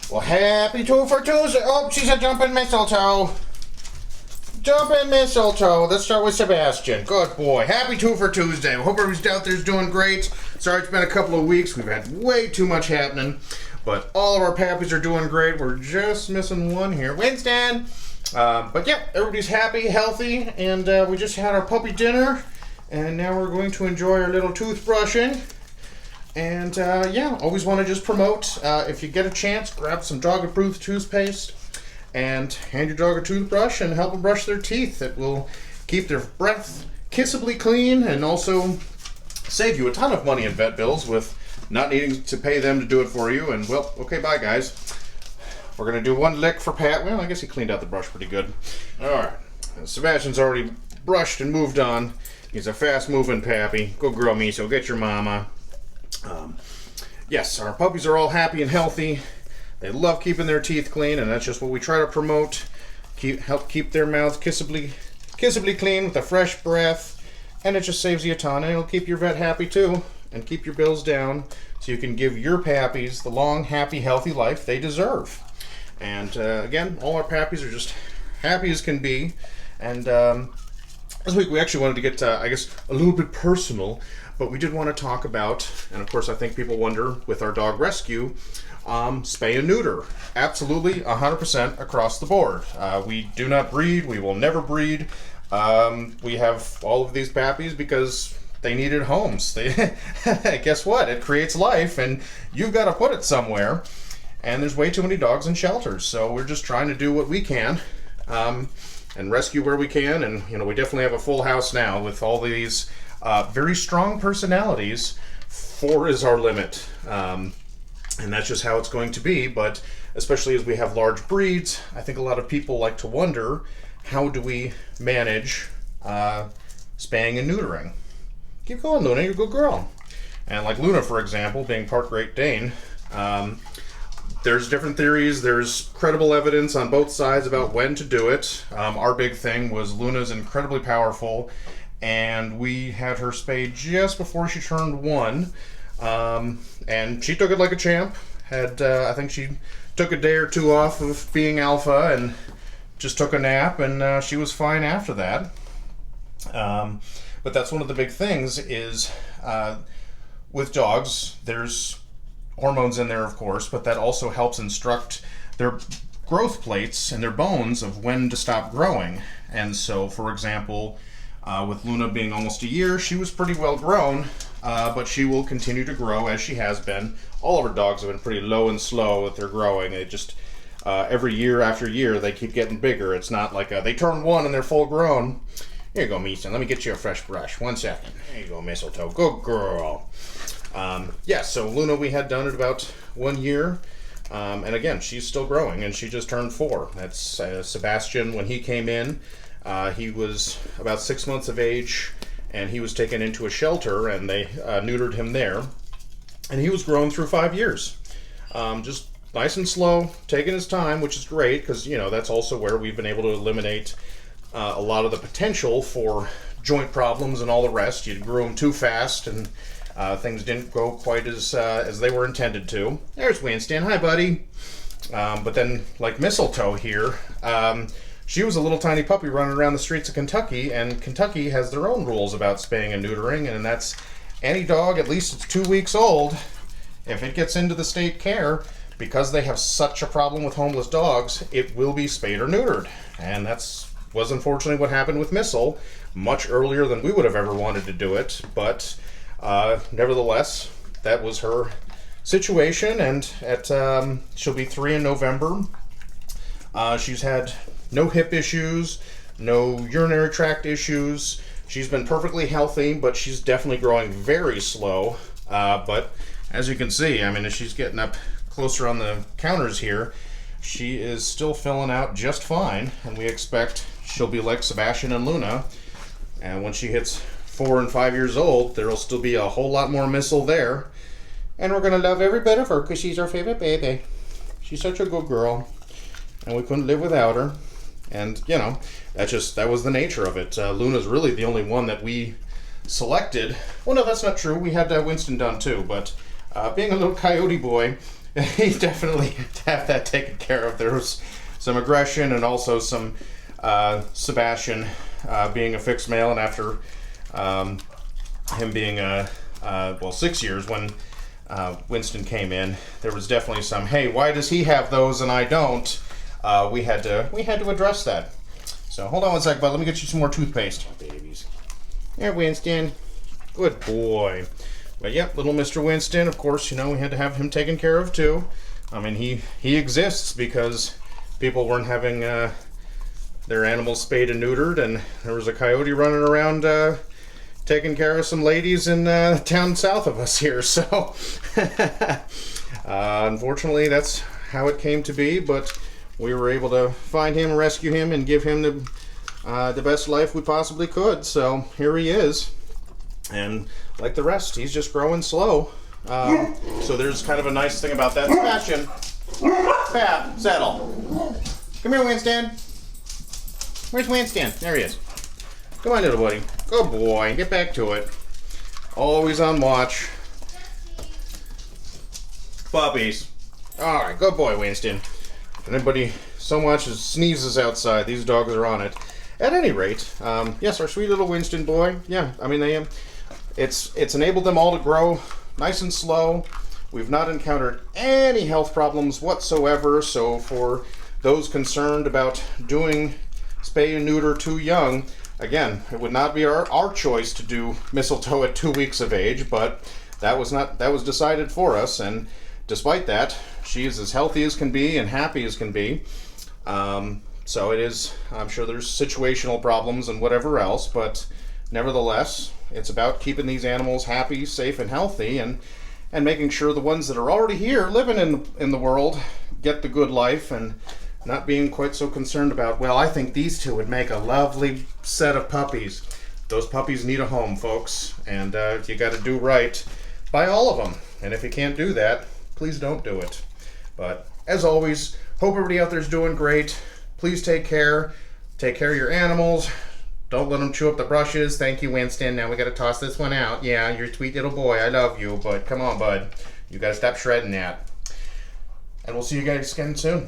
Well, happy Toofer Tuesday. Oh, she's a jumping mistletoe. Jumping mistletoe. Let's start with Sebastian. Good boy. Happy Toofer Tuesday. I hope everybody's out there's doing great. Sorry it's been a couple of weeks. We've had way too much happening. But all of our pappies are doing great. We're just missing one here. Winston! But yeah, everybody's happy, healthy, and we just had our puppy dinner. And now we're going to enjoy our little toothbrushing. And yeah, always want to just promote, if you get a chance, grab some dog-approved toothpaste and hand your dog a toothbrush and help them brush their teeth. It will keep their breath kissably clean and also save you a ton of money in vet bills with not needing to pay them to do it for you. And well, okay, bye guys. We're going to do one lick for Pat. Well, I guess he cleaned out the brush pretty good. Alright, Sebastian's already brushed and moved on. He's a fast-moving pappy. Go girl, Miso, get your mama. Yes, our puppies are all happy and healthy. They love keeping their teeth clean, and that's just what we try to promote. Help keep their mouths kissably clean with a fresh breath, and it just saves you a ton, and it'll keep your vet happy too, and keep your bills down, so you can give your pappies the long, happy, healthy life they deserve. And again, all our pappies are just happy as can be. And this week we actually wanted to get, I guess, a little bit personal, but we did want to talk about, and of course I think people wonder with our dog rescue, spay and neuter. Absolutely 100% across the board. We do not breed, we will never breed. We have all of these pappies because they needed homes. Guess what? It creates life and you've got to put it somewhere. And there's way too many dogs in shelters, so we're just trying to do what we can and rescue where we can. And you know, we definitely have a full house now with all these very strong personalities. 4 is our limit, and that's just how it's going to be. But especially as we have large breeds, I think a lot of people like to wonder, how do we manage spaying and neutering? Keep going, Luna, you're a good girl. And like Luna, for example, being part Great Dane, there's different theories. There's credible evidence on both sides about when to do it. Our big thing was Luna's incredibly powerful, and we had her spayed just before she turned 1, and she took it like a champ. I think she took a day or 2 off of being alpha and just took a nap, and she was fine after that. But that's one of the big things is with dogs, there's hormones in there, of course, but that also helps instruct their growth plates and their bones of when to stop growing. And so, for example, with Luna being almost a year, she was pretty well grown, but she will continue to grow as she has been. All of our dogs have been pretty low and slow with their growing. It just, every year after year, they keep getting bigger. It's not like they turn 1 and they're full grown. Here you go, Meeson. Let me get you a fresh brush. 1 second. There you go, Mistletoe. Good girl. Yeah, so Luna we had done at about 1 year, and again, she's still growing, and she just turned 4. That's Sebastian. When he came in, he was about 6 months of age, and he was taken into a shelter, and they neutered him there, and he was grown through 5 years. Just nice and slow, taking his time, which is great, because, you know, that's also where we've been able to eliminate a lot of the potential for joint problems and all the rest. You grew them too fast, and things didn't go quite as they were intended to. There's Winston. Hi, buddy. But then, like Mistletoe here, she was a little tiny puppy running around the streets of Kentucky, and Kentucky has their own rules about spaying and neutering, and that's any dog, at least it's 2 weeks old, if it gets into the state care, because they have such a problem with homeless dogs, it will be spayed or neutered. And was unfortunately what happened with Missile, much earlier than we would have ever wanted to do it, but nevertheless, that was her situation, and she'll be 3 in November. She's had no hip issues, no urinary tract issues. She's been perfectly healthy, but she's definitely growing very slow. But as you can see, I mean, as she's getting up closer on the counters here, she is still filling out just fine, and we expect she'll be like Sebastian and Luna. And when she hits 4 and 5 years old, there'll still be a whole lot more Missile there. And we're going to love every bit of her because she's our favorite baby. She's such a good girl, and we couldn't live without her. And, you know, that was the nature of it. Luna's really the only one that we selected. Well, no, that's not true. We had Winston done too, but being a little coyote boy, he definitely have that taken care of. There was some aggression and also some Sebastian being a fixed male, and after him being 6 years when Winston came in, there was definitely some, hey, why does he have those and I don't? We had to address that. So hold on one sec, bud. Let me get you some more toothpaste. Oh, babies. There, Winston. Good boy. But yeah, little Mr. Winston, of course, we had to have him taken care of too. I mean, he exists because people weren't having their animals spayed and neutered, and there was a coyote running around taking care of some ladies in town south of us here. So unfortunately, that's how it came to be, but we were able to find him, rescue him, and give him the best life we possibly could. So here he is. And like the rest, he's just growing slow. So there's kind of a nice thing about that. Sebastian, Pap, settle. Come here, Winston. Where's Winston? There he is. Come on, little buddy. Good boy. Get back to it. Always on watch. Puppies. All right, good boy, Winston. If anybody so much as sneezes outside, these dogs are on it. At any rate, yes, our sweet little Winston boy. Yeah, I mean, it's enabled them all to grow nice and slow. We've not encountered any health problems whatsoever. So for those concerned about doing spay and neuter too young, again, it would not be our choice to do mistletoe at 2 weeks of age, but that was decided for us. And despite that, she is as healthy as can be and happy as can be. So it is, I'm sure there's situational problems and whatever else, but nevertheless, it's about keeping these animals happy, safe, and healthy, and making sure the ones that are already here living in the world get the good life, and not being quite so concerned about, well, I think these two would make a lovely set of puppies. Those puppies need a home, folks, and you got to do right by all of them. And if you can't do that, please don't do it. But as always, hope everybody out there is doing great. Please take care. Take care of your animals. Don't let them chew up the brushes. Thank you, Winston. Now we got to toss this one out. Yeah, you're a sweet little boy. I love you, but come on, bud. You got to stop shredding that. And we'll see you guys again soon.